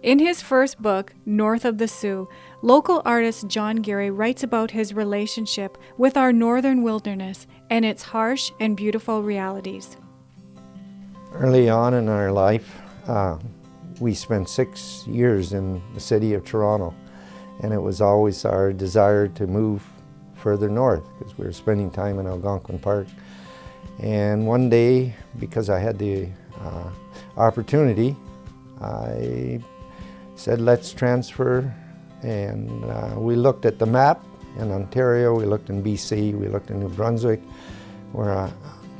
In his first book, North of the Sioux, local artist John Geary writes about his relationship with our northern wilderness and its harsh and beautiful realities. Early on in our life, we spent 6 years in the city of Toronto, and it was always our desire to move further north because we were spending time in Algonquin Park. And one day, because I had the opportunity, I said, let's transfer. And we looked at the map in Ontario, we looked in BC, we looked in New Brunswick, where a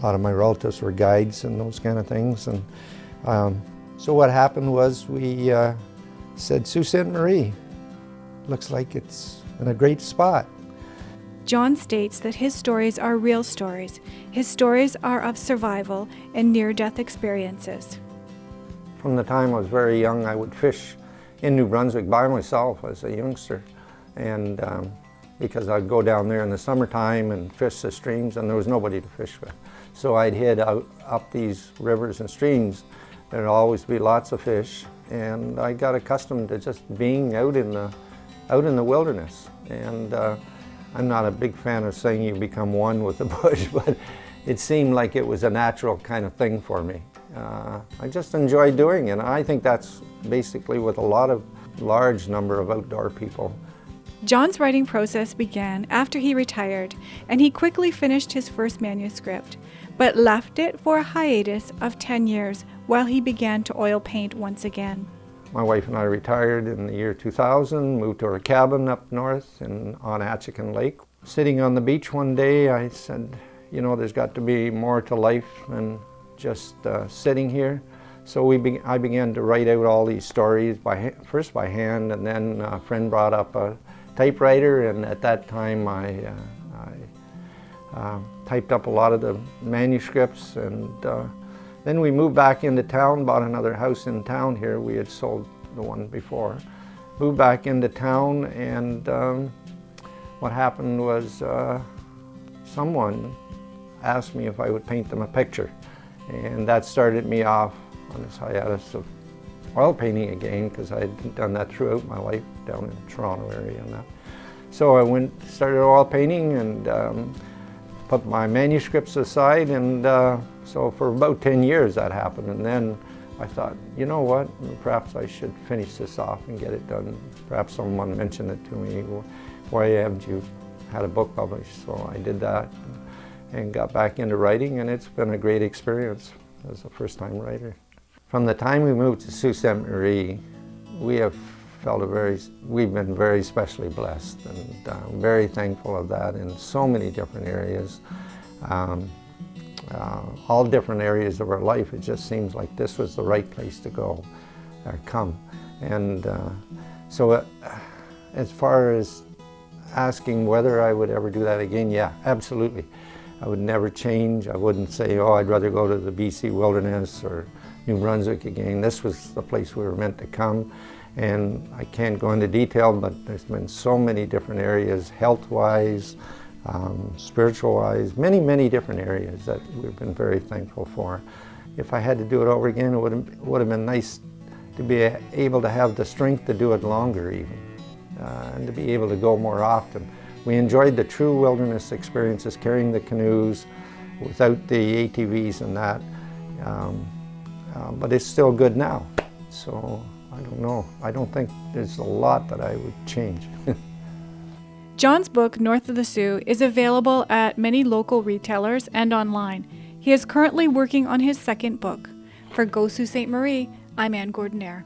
lot of my relatives were guides and those kind of things. And so what happened was we said, Sault Ste. Marie, looks like it's in a great spot. John states that his stories are real stories. His stories are of survival and near-death experiences. From the time I was very young, I would fish in New Brunswick by myself as a youngster. And because I'd go down there in the summertime and fish the streams, and there was nobody to fish with. So I'd head out up these rivers and streams. There'd always be lots of fish, and I got accustomed to just being out in the wilderness. And I'm not a big fan of saying you become one with the bush, but it seemed like it was a natural kind of thing for me. I just enjoy doing it, and I think that's basically with a large number of outdoor people. John's writing process began after he retired, and he quickly finished his first manuscript, but left it for a hiatus of 10 years while he began to oil paint once again. My wife and I retired in the year 2000, moved to our cabin up north on Achican Lake. Sitting on the beach one day, I said, you know, there's got to be more to life than just sitting here. So I began to write out all these stories, first by hand, and then a friend brought up a typewriter, and at that time I typed up a lot of the manuscripts, and then we moved back into town, bought another house in town here. We had sold the one before. Moved back into town, and what happened was someone asked me if I would paint them a picture. And that started me off on this hiatus of oil painting again, because I had done that throughout my life down in the Toronto area and that. So I started oil painting and put my manuscripts aside, and so for about 10 years that happened. And then I thought, you know what, perhaps I should finish this off and get it done. Perhaps someone mentioned it to me, why haven't you had a book published? So I did that and got back into writing, and it's been a great experience as a first-time writer. From the time we moved to Sault Ste. Marie, we've been very specially blessed, and I'm very thankful of that in so many different areas. All different areas of our life, it just seems like this was the right place to go or come. And so as far as asking whether I would ever do that again, yeah, absolutely. I would never change. I wouldn't say, oh, I'd rather go to the BC wilderness or New Brunswick again. This was the place we were meant to come. And I can't go into detail, but there's been so many different areas, health-wise, spiritual-wise, many, many different areas that we've been very thankful for. If I had to do it over again, it would have been nice to be able to have the strength to do it longer even, and to be able to go more often. We enjoyed the true wilderness experiences, carrying the canoes without the ATVs and that, but it's still good now. So I don't know. I don't think there's a lot that I would change. John's book, North of the Sioux, is available at many local retailers and online. He is currently working on his second book. For Go Sault Ste. Marie, I'm Anne Gordonnaire.